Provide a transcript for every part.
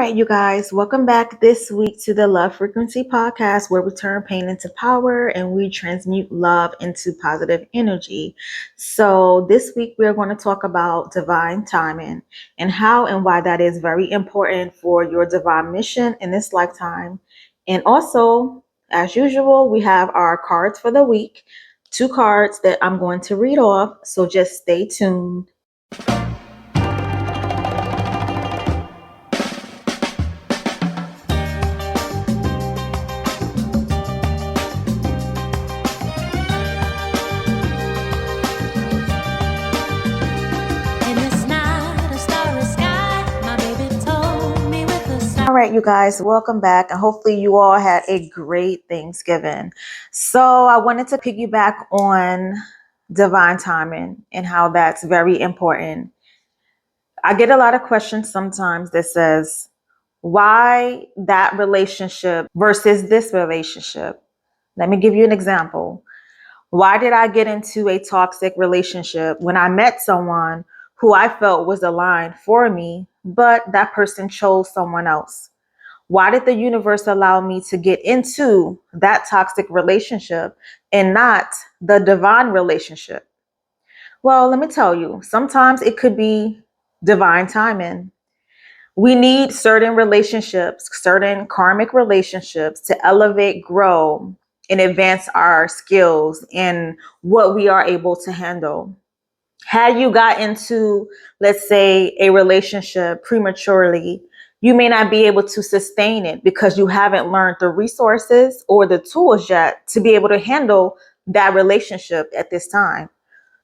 right, you guys, welcome back this week to the Love Frequency Podcast, where we turn pain into power and we transmute love into positive energy. So, this week we are going to talk about divine timing and how and why that is very important for your divine mission in this lifetime. And also, as usual, we have our cards for the week, 2 cards that I'm going to read off. So, just stay tuned. All right, you guys, welcome back. And hopefully you all had a great Thanksgiving. So I wanted to piggyback on divine timing and how that's very important. I get a lot of questions sometimes that says, why that relationship versus this relationship? Let me give you an example. Why did I get into a toxic relationship when I met someone who I felt was aligned for me, but that person chose someone else? Why did the universe allow me to get into that toxic relationship and not the divine relationship? Well, let me tell you, sometimes it could be divine timing. We need certain relationships, certain karmic relationships to elevate, grow, and advance our skills and what we are able to handle. Had you got into, let's say, a relationship prematurely, you may not be able to sustain it because you haven't learned the resources or the tools yet to be able to handle that relationship at this time.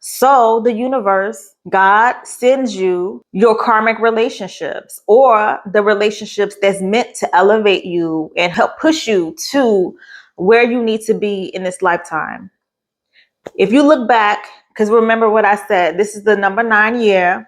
So the universe, God sends you your karmic relationships or the relationships that's meant to elevate you and help push you to where you need to be in this lifetime. If you look back, because remember what I said, this is the number 9 year.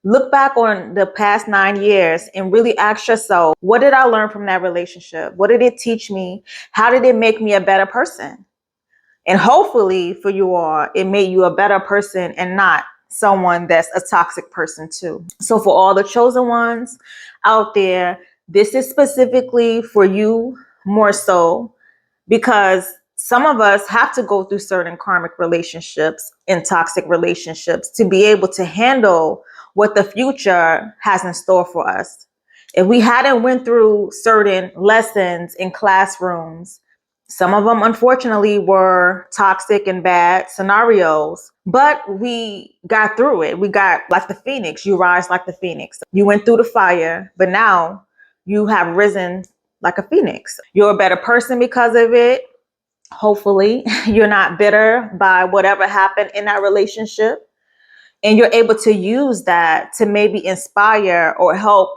Look back on the past 9 years and really ask yourself, what did I learn from that relationship? What did it teach me? How did it make me a better person? And hopefully for you all, it made you a better person and not someone that's a toxic person too. So for all the chosen ones out there, this is specifically for you more so, because some of us have to go through certain karmic relationships and toxic relationships to be able to handle what the future has in store for us. If we hadn't went through certain lessons in classrooms, some of them, unfortunately, were toxic and bad scenarios, but we got through it. We got like the phoenix. You rise like the phoenix. You went through the fire, but now you have risen like a phoenix. You're a better person because of it. Hopefully, you're not bitter by whatever happened in that relationship. And you're able to use that to maybe inspire or help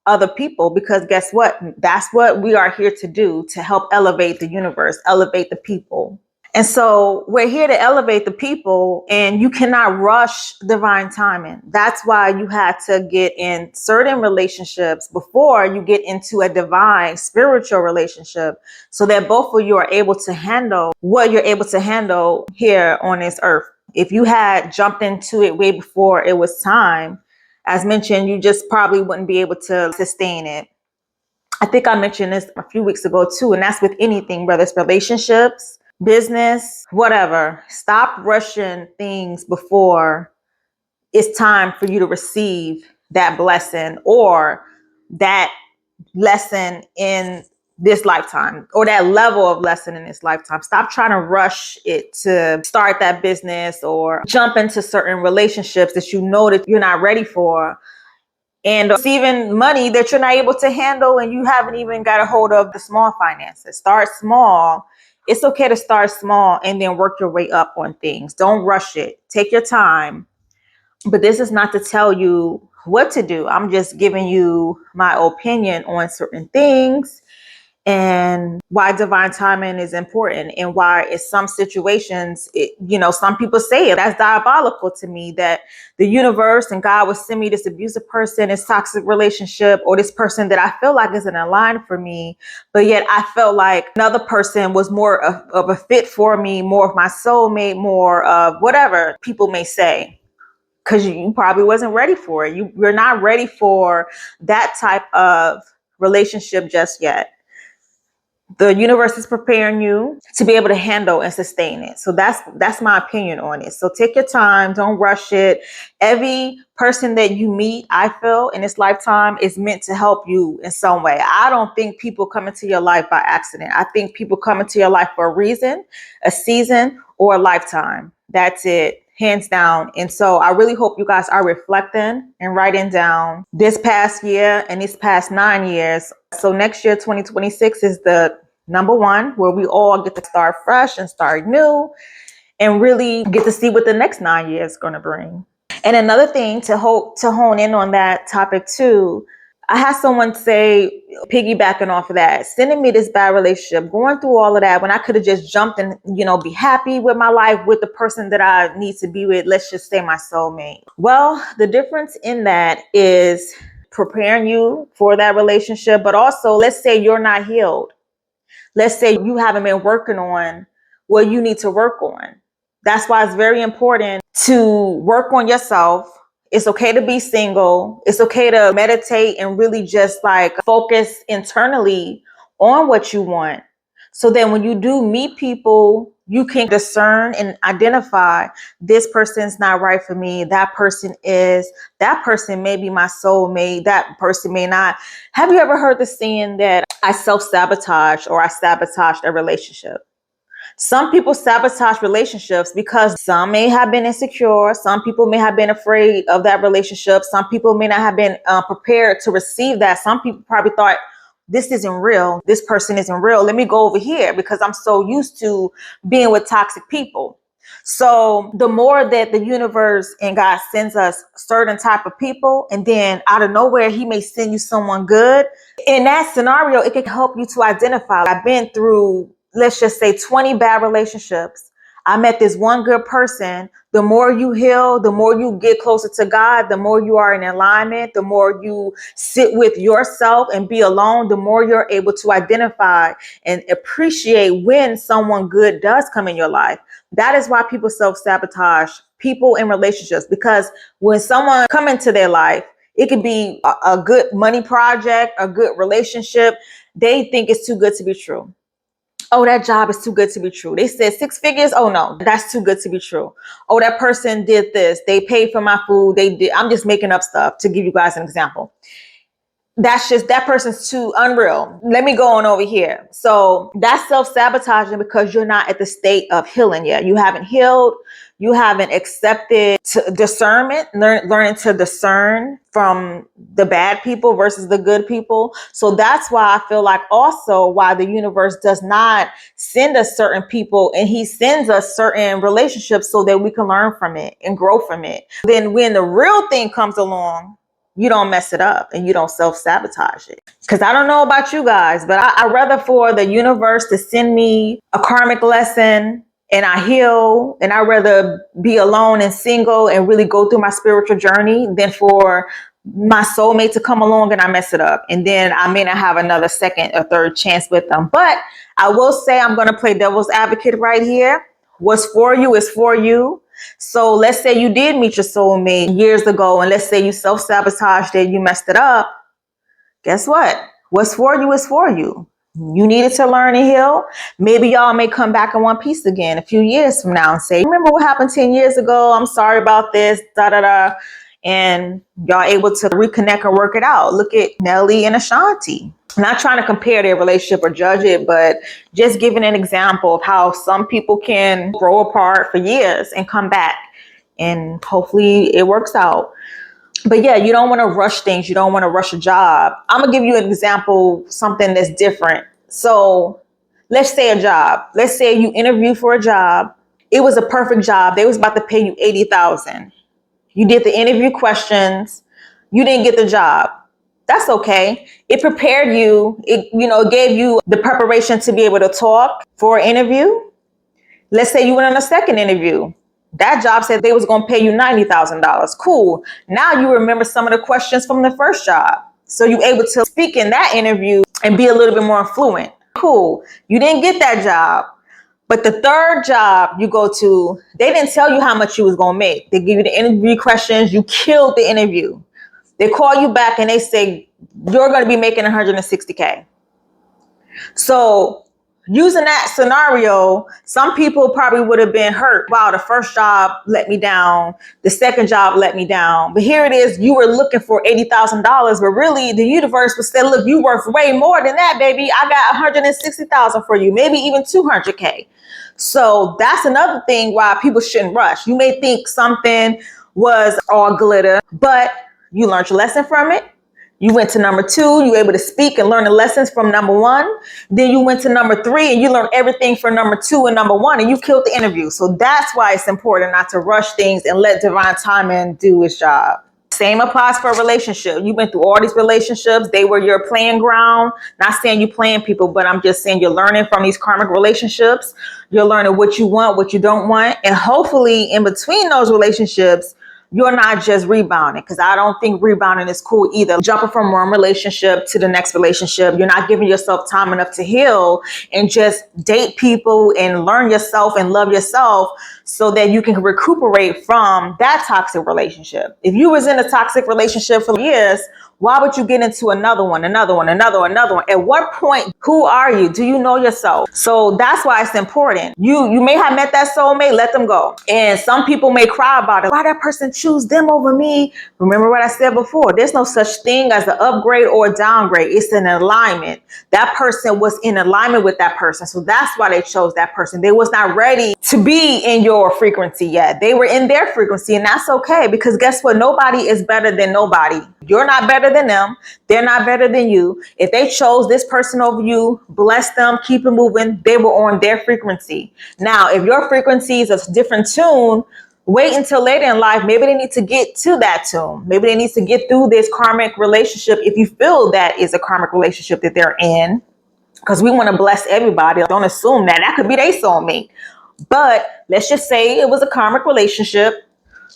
other people, because guess what? That's what we are here to do, to help elevate the universe, elevate the people. And so we're here to elevate the people, and you cannot rush divine timing. That's why you had to get in certain relationships before you get into a divine spiritual relationship, so that both of you are able to handle what you're able to handle here on this earth. If you had jumped into it way before it was time, as mentioned, you just probably wouldn't be able to sustain it. I think I mentioned this a few weeks ago too, and that's with anything, whether it's relationships, business, whatever. Stop rushing things before it's time for you to receive that blessing or that lesson in this lifetime, or that level of lesson in this lifetime. Stop trying to rush it to start that business or jump into certain relationships that you know that you're not ready for, and receiving money that you're not able to handle and you haven't even got a hold of the small finances. Start small. It's okay to start small and then work your way up on things. Don't rush it. Take your time. But this is not to tell you what to do. I'm just giving you my opinion on certain things and why divine timing is important, and why in some situations, some people say it, that's diabolical to me, that the universe and God would send me this abusive person, this toxic relationship, or this person that I feel like isn't aligned for me. But yet I felt like another person was more of a fit for me, more of my soulmate, more of whatever people may say, because you probably wasn't ready for it. You're not ready for that type of relationship just yet. The universe is preparing you to be able to handle and sustain it. So that's my opinion on it. So take your time, don't rush it. Every person that you meet, I feel, in this lifetime is meant to help you in some way. I don't think people come into your life by accident. I think people come into your life for a reason, a season, or a lifetime. That's it, hands down. And so I really hope you guys are reflecting and writing down this past year and these past 9 years. So next year, 2026, is the number one, where we all get to start fresh and start new and really get to see what the next 9 years is going to bring. And another thing to hone in on that topic too, I had someone say, piggybacking off of that, sending me this bad relationship, going through all of that when I could have just jumped and, be happy with my life with the person that I need to be with. Let's just say my soulmate. Well, the difference in that is preparing you for that relationship, but also let's say you're not healed. Let's say you haven't been working on what you need to work on. That's why it's very important to work on yourself. It's okay to be single. It's okay to meditate and really just focus internally on what you want. So then when you do meet people, you can discern and identify, this person's not right for me. That person is. That person may be my soulmate. That person may not. Have you ever heard the saying that I self-sabotaged or I sabotaged a relationship? Some people sabotage relationships because some may have been insecure. Some people may have been afraid of that relationship. Some people may not have been prepared to receive that. Some people probably thought, this isn't real. This person isn't real. Let me go over here because I'm so used to being with toxic people. So the more that the universe and God sends us certain type of people, and then out of nowhere, he may send you someone good. In that scenario, it can help you to identify. I've been through, let's just say, 20 bad relationships. I met this one good person. The more you heal, the more you get closer to God, the more you are in alignment, the more you sit with yourself and be alone, the more you're able to identify and appreciate when someone good does come in your life. That is why people self-sabotage people in relationships, because when someone come into their life, it could be a good money project, a good relationship. They think it's too good to be true. Oh, that job is too good to be true. They said 6 figures. Oh no, that's too good to be true. Oh, that person did this. They paid for my food. They did. I'm just making up stuff to give you guys an example. That person's too unreal. Let me go on over here. So that's self-sabotaging because you're not at the state of healing yet. You haven't healed. You haven't accepted discernment, learning to discern from the bad people versus the good people. So that's why I feel like also why the universe does not send us certain people, and he sends us certain relationships so that we can learn from it and grow from it. Then when the real thing comes along, you don't mess it up and you don't self-sabotage it. Because I don't know about you guys, but I'd rather for the universe to send me a karmic lesson and I heal, and I'd rather be alone and single and really go through my spiritual journey than for my soulmate to come along and I mess it up. And then I may not have another second or third chance with them. But I will say, I'm going to play devil's advocate right here. What's for you is for you. So let's say you did meet your soulmate years ago, and let's say you self-sabotaged it, you messed it up. Guess what? What's for you is for you. You needed to learn and heal. Maybe y'all may come back in one piece again a few years from now and say, remember what happened 10 years ago? I'm sorry about this, da da da. And y'all able to reconnect and work it out. Look at Nelly and Ashanti. I'm not trying to compare their relationship or judge it, but just giving an example of how some people can grow apart for years and come back. And hopefully it works out. But yeah, you don't want to rush things. You don't want to rush a job. I'm going to give you an example, something that's different. So let's say a job. Let's say you interview for a job. It was a perfect job. They was about to pay you $80,000. You did the interview questions. You didn't get the job. That's okay. It prepared you. It gave you the preparation to be able to talk for an interview. Let's say you went on a second interview. That job said they was going to pay you $90,000. Cool. Now you remember some of the questions from the first job. So you're able to speak in that interview and be a little bit more fluent. Cool. You didn't get that job. But the third job you go to, they didn't tell you how much you was going to make. They give you the interview questions. You killed the interview. They call you back and they say, you're going to be making 160K. So using that scenario, some people probably would have been hurt. Wow, the first job let me down. The second job let me down. But here it is. You were looking for $80,000, but really the universe was saying, look, you worth way more than that, baby. I got 160,000 for you, maybe even 200K. So that's another thing why people shouldn't rush. You may think something was all glitter, but you learned your lesson from it. You went to number 2, you were able to speak and learn the lessons from number 1. Then you went to number 3 and you learned everything from number 2 and number 1, and you killed the interview. So that's why it's important not to rush things and let divine timing do its job. Same applies for a relationship. You've been through all these relationships. They were your playing ground. Not saying you playing people, but I'm just saying you're learning from these karmic relationships. You're learning what you want, what you don't want. And hopefully in between those relationships, you're not just rebounding, because I don't think rebounding is cool either. Jumping from one relationship to the next relationship, you're not giving yourself time enough to heal and just date people and learn yourself and love yourself so that you can recuperate from that toxic relationship. If you was in a toxic relationship for years, why would you get into another one? At what point, who are you? Do you know yourself? So that's why it's important. You may have met that soulmate, let them go. And some people may cry about it. Why that person choose them over me? Remember what I said before. There's no such thing as an upgrade or a downgrade. It's an alignment. That person was in alignment with that person. So that's why they chose that person. They was not ready to be in your frequency yet. They were in their frequency, and that's okay, because guess what? Nobody is better than nobody. You're not better than them. They're not better than you. If they chose this person over you, bless them, keep it moving. They were on their frequency. Now, if your frequency is a different tune, wait until later in life. Maybe they need to get to that tune. Maybe they need to get through this karmic relationship. If you feel that is a karmic relationship that they're in, because we want to bless everybody. Don't assume that could be their soulmate. But let's just say it was a karmic relationship.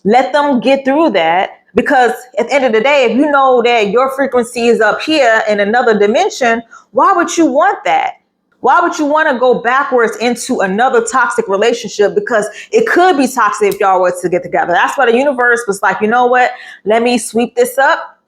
Let them get through that. Because at the end of the day, if you know that your frequency is up here in another dimension, why would you want that? Why would you want to go backwards into another toxic relationship? Because it could be toxic if y'all were to get together. That's why the universe was like, you know what? Let me sweep this up,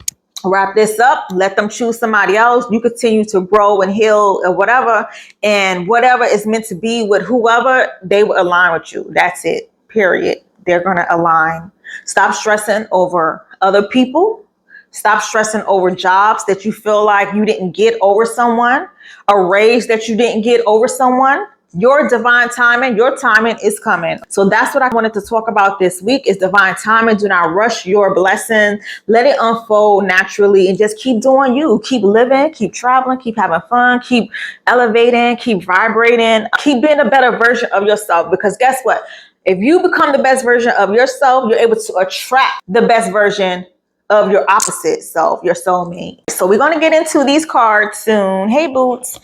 wrap this up, let them choose somebody else. You continue to grow and heal or whatever. And whatever is meant to be with whoever, they will align with you. That's it. Period. They're going to align. Stop stressing over other people. Stop stressing over jobs that you feel like you didn't get over someone, a raise that you didn't get over someone. Your divine timing, your timing is coming. So that's what I wanted to talk about this week is divine timing. Do not rush your blessing. Let it unfold naturally and just keep doing you. Keep living, keep traveling, keep having fun, keep elevating, keep vibrating, keep being a better version of yourself. Because guess what? If you become the best version of yourself, you're able to attract the best version of your opposite self, your soulmate. So we're going to get into these cards soon. Hey, Boots.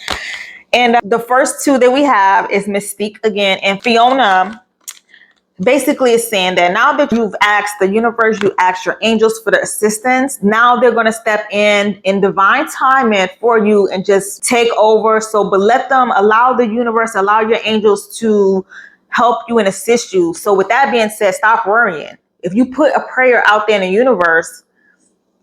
And the first two that we have is Mystique again. And Fiona basically is saying that now that you've asked the universe, you asked your angels for the assistance, now they're going to step in divine timing for you and just take over. So, but let them allow the universe, allow your angels to help you and assist you. So with that being said, stop worrying. If you put a prayer out there in the universe,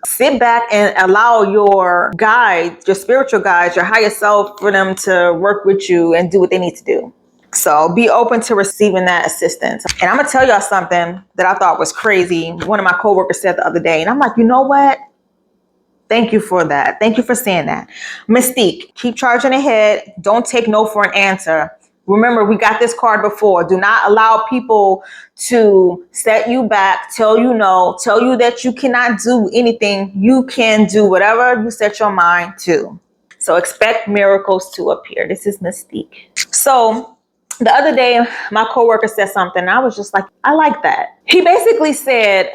sit back and allow your guides, your spiritual guides, your higher self, for them to work with you and do what they need to do. So be open to receiving that assistance. And I'm going to tell y'all something that I thought was crazy. One of my coworkers said the other day, and I'm like, you know what? Thank you for that. Thank you for saying that. Mystique, keep charging ahead. Don't take no for an answer. Remember, we got this card before. Do not allow people to set you back, tell you no, tell you that you cannot do anything. You can do whatever you set your mind to. So expect miracles to appear. This is Mystique. So the other day, my coworker said something, and I was just like, I like that. He basically said,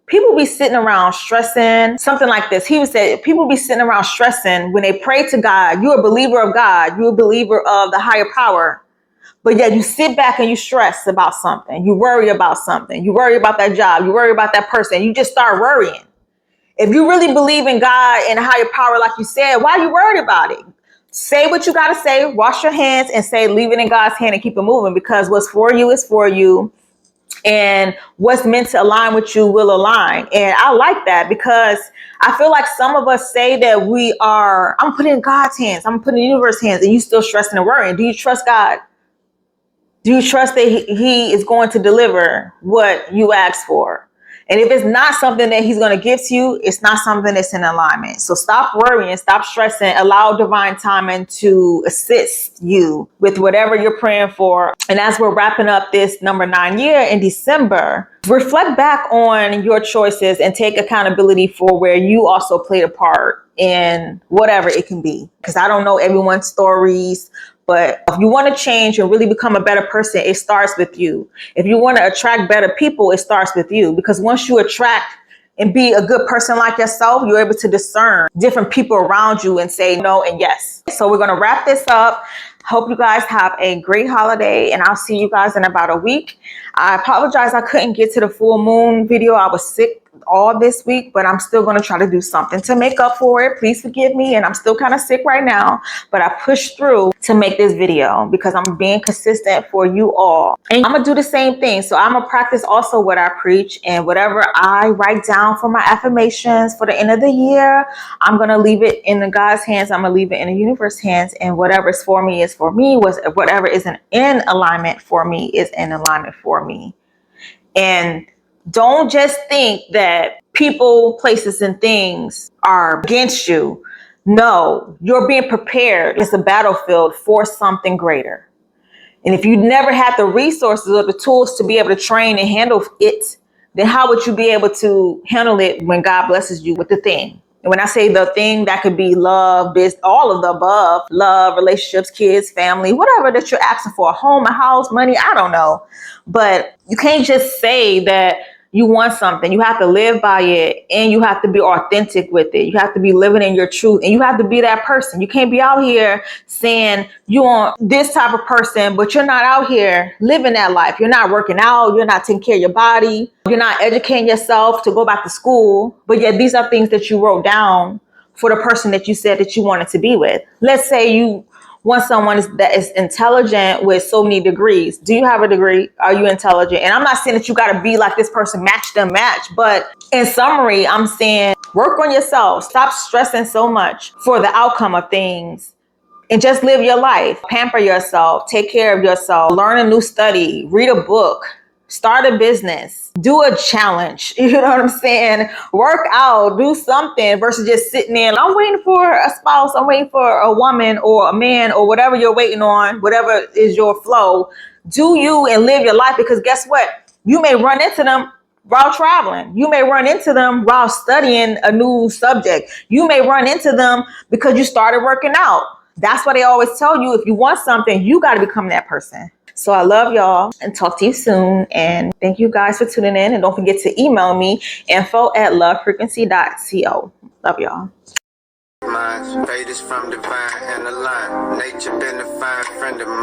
people be sitting around stressing, something like this. He said, people be sitting around stressing when they pray to God. You're a believer of God. You're a believer of the higher power. But yet you sit back and you stress about something. You worry about something. You worry about that job. You worry about that person. You just start worrying. If you really believe in God and a higher power, like you said, why are you worried about it? Say what you got to say. Wash your hands and say, leave it in God's hand and keep it moving, because what's for you is for you. And what's meant to align with you will align. And I like that, because I feel like some of us say that I'm putting in God's hands, I'm putting in the universe's hands, and you still stressing and worrying. Do you trust God? Do you trust that he is going to deliver what you ask for? And if it's not something that he's going to give to you, it's not something that's in alignment. So stop worrying, stop stressing, allow divine timing to assist you with whatever you're praying for. And as we're wrapping up this number 9 year in December, reflect back on your choices and take accountability for where you also played a part in whatever it can be. Because I don't know everyone's stories, but if you want to change and really become a better person, it starts with you. If you want to attract better people, it starts with you. Because once you attract and be a good person like yourself, you're able to discern different people around you and say no and yes. So we're going to wrap this up. Hope you guys have a great holiday, and I'll see you guys in about a week. I apologize I couldn't get to the full moon video. I was sick all this week, but I'm still going to try to do something to make up for it. Please forgive me. And I'm still kind of sick right now, but I pushed through to make this video because I'm being consistent for you all. And I'm going to do the same thing. So I'm going to practice also what I preach, and whatever I write down for my affirmations for the end of the year, I'm going to leave it in the God's hands. I'm going to leave it in the universe's hands, and whatever's for me is for me. Whatever isn't in alignment for me is in alignment for me. And don't just think that people, places, and things are against you. No, you're being prepared. It's a battlefield for something greater. And if you never had the resources or the tools to be able to train and handle it, then how would you be able to handle it when God blesses you with the thing? And when I say the thing, that could be love, all of the above, love, relationships, kids, family, whatever that you're asking for, a home, a house, money, I don't know. But you can't just say that you want something. You have to live by it, and you have to be authentic with it. You have to be living in your truth, and you have to be that person. You can't be out here saying you want this type of person, but you're not out here living that life. You're not working out. You're not taking care of your body. You're not educating yourself to go back to school. But yet these are things that you wrote down for the person that you said that you wanted to be with. Let's say you want someone that is intelligent with so many degrees. Do you have a degree? Are you intelligent? And I'm not saying that you got to be like this person, match them, match. But in summary, I'm saying work on yourself. Stop stressing so much for the outcome of things, and just live your life. Pamper yourself. Take care of yourself. Learn a new study. Read a book. Start a business. Do a challenge. You know what I'm saying? Work out. Do something versus just sitting there. I'm waiting for a spouse. I'm waiting for a woman or a man or whatever you're waiting on, whatever is your flow. Do you and live your life, because guess what? You may run into them while traveling. You may run into them while studying a new subject. You may run into them because you started working out. That's why they always tell you, if you want something, you got to become that person. So I love y'all, and talk to you soon. And thank you guys for tuning in. And don't forget to email me, info@lovefrequency.co. Love y'all. Fate is from divine and aligned. Nature been a fine friend of mine.